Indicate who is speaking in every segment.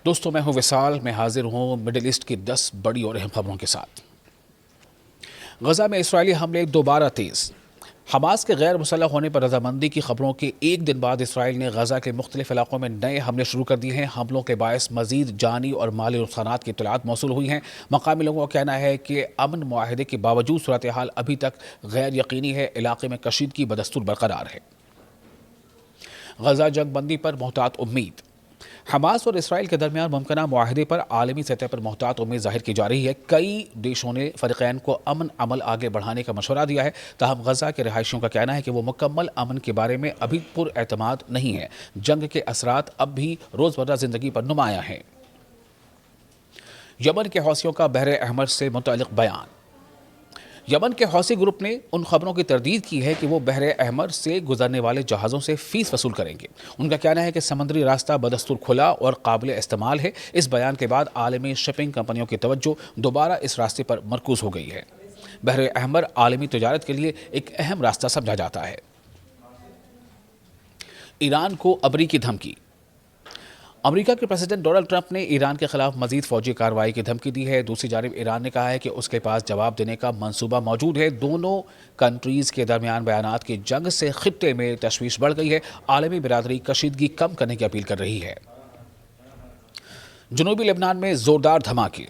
Speaker 1: دوستوں میں ہوں وصال، میں حاضر ہوں مڈل ایسٹ کی 10 بڑی اور اہم خبروں کے ساتھ۔ غزہ میں اسرائیلی حملے دوبارہ تیز۔ حماس کے غیر مسلح ہونے پر رضامندی کی خبروں کے ایک دن بعد اسرائیل نے غزہ کے مختلف علاقوں میں نئے حملے شروع کر دیے ہیں۔ حملوں کے باعث مزید جانی اور مالی نقصانات کی اطلاعات موصول ہوئی ہیں۔ مقامی لوگوں کا کہنا ہے کہ امن معاہدے کے باوجود صورتحال ابھی تک غیر یقینی ہے۔ علاقے میں کشیدگی بدستور برقرار ہے۔ غزہ جنگ بندی پر محتاط امید۔ حماس اور اسرائیل کے درمیان ممکنہ معاہدے پر عالمی سطح پر محتاط امید ظاہر کی جا رہی ہے۔ کئی دیشوں نے فریقین کو امن عمل آگے بڑھانے کا مشورہ دیا ہے، تاہم غزہ کے رہائشیوں کا کہنا ہے کہ وہ مکمل امن کے بارے میں ابھی پر اعتماد نہیں ہے۔ جنگ کے اثرات اب بھی روزمرہ زندگی پر نمایاں ہیں۔ یمن کے حوثیوں کا بحر احمر سے متعلق بیان۔ یمن کے حوثی گروپ نے ان خبروں کی تردید کی ہے کہ وہ بحر احمر سے گزرنے والے جہازوں سے فیس وصول کریں گے۔ ان کا کہنا ہے کہ سمندری راستہ بدستور کھلا اور قابل استعمال ہے۔ اس بیان کے بعد عالمی شپنگ کمپنیوں کی توجہ دوبارہ اس راستے پر مرکوز ہو گئی ہے۔ بحر احمر عالمی تجارت کے لیے ایک اہم راستہ سمجھا جاتا ہے۔ ایران کو امریکی دھمکی۔ امریکہ کے پریزیڈنٹ ڈونلڈ ٹرمپ نے ایران کے خلاف مزید فوجی کارروائی کی دھمکی دی ہے۔ دوسری جانب ایران نے کہا ہے کہ اس کے پاس جواب دینے کا منصوبہ موجود ہے۔ دونوں کنٹریز کے درمیان بیانات کی جنگ سے خطے میں تشویش بڑھ گئی ہے۔ عالمی برادری کشیدگی کم کرنے کی اپیل کر رہی ہے۔ جنوبی لبنان میں زوردار دھماکے۔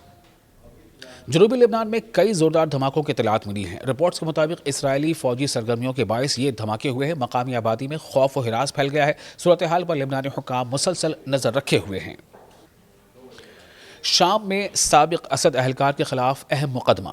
Speaker 1: جنوبی لبنان میں کئی زوردار دھماکوں کی اطلاعات ملی ہیں۔ رپورٹس کے مطابق اسرائیلی فوجی سرگرمیوں کے باعث یہ دھماکے ہوئے ہیں۔ مقامی آبادی میں خوف و ہراس پھیل گیا ہے۔ صورتحال پر لبنانی حکام مسلسل نظر رکھے ہوئے ہیں۔ شام میں سابق اسد اہلکار کے خلاف اہم مقدمہ۔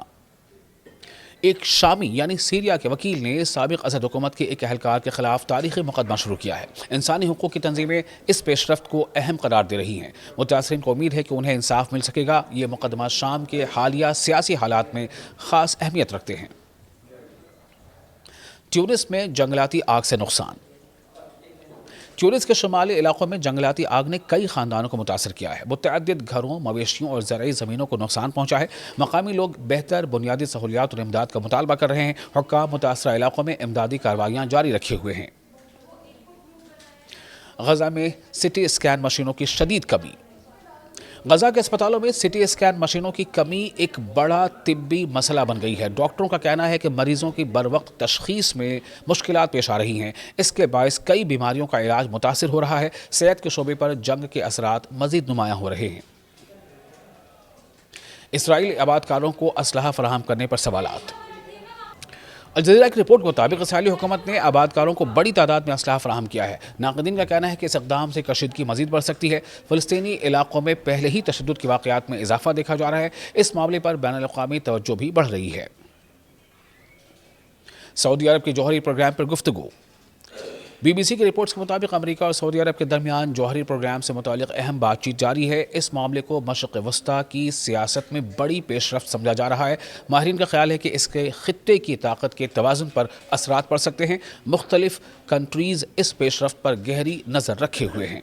Speaker 1: ایک شامی یعنی سیریا کے وکیل نے سابق اسد حکومت کے ایک اہلکار کے خلاف تاریخی مقدمہ شروع کیا ہے۔ انسانی حقوق کی تنظیمیں اس پیش رفت کو اہم قرار دے رہی ہیں۔ متاثرین کو امید ہے کہ انہیں انصاف مل سکے گا۔ یہ مقدمہ شام کے حالیہ سیاسی حالات میں خاص اہمیت رکھتے ہیں۔ تیونس میں جنگلاتی آگ سے نقصان۔ تیونس کے شمالی علاقوں میں جنگلاتی آگ نے کئی خاندانوں کو متاثر کیا ہے۔ متعدد گھروں، مویشیوں اور زرعی زمینوں کو نقصان پہنچا ہے۔ مقامی لوگ بہتر بنیادی سہولیات اور امداد کا مطالبہ کر رہے ہیں۔ حکام متاثرہ علاقوں میں امدادی کارروائیاں جاری رکھے ہوئے ہیں۔ غزہ میں سٹی اسکین مشینوں کی شدید کمی۔ غزہ کے اسپتالوں میں سٹی اسکین مشینوں کی کمی ایک بڑا طبی مسئلہ بن گئی ہے۔ ڈاکٹروں کا کہنا ہے کہ مریضوں کی بروقت تشخیص میں مشکلات پیش آ رہی ہیں۔ اس کے باعث کئی بیماریوں کا علاج متاثر ہو رہا ہے۔ صحت کے شعبے پر جنگ کے اثرات مزید نمایاں ہو رہے ہیں۔ اسرائیلی آبادکاروں کو اسلحہ فراہم کرنے پر سوالات۔ الجزیرہ کی رپورٹ کے مطابق اسرائیلی حکومت نے آبادکاروں کو بڑی تعداد میں اسلحہ فراہم کیا ہے۔ ناقدین کا کہنا ہے کہ اس اقدام سے کشیدگی مزید بڑھ سکتی ہے۔ فلسطینی علاقوں میں پہلے ہی تشدد کے واقعات میں اضافہ دیکھا جا رہا ہے۔ اس معاملے پر بین الاقوامی توجہ بھی بڑھ رہی ہے۔ سعودی عرب کے جوہری پروگرام پر گفتگو۔ بی بی سی کی رپورٹس کے مطابق امریکہ اور سعودی عرب کے درمیان جوہری پروگرام سے متعلق اہم بات چیت جاری ہے۔ اس معاملے کو مشرق وسطیٰ کی سیاست میں بڑی پیش رفت سمجھا جا رہا ہے۔ ماہرین کا خیال ہے کہ اس کے خطے کی طاقت کے توازن پر اثرات پڑ سکتے ہیں۔ مختلف کنٹریز اس پیش رفت پر گہری نظر رکھے ہوئے ہیں۔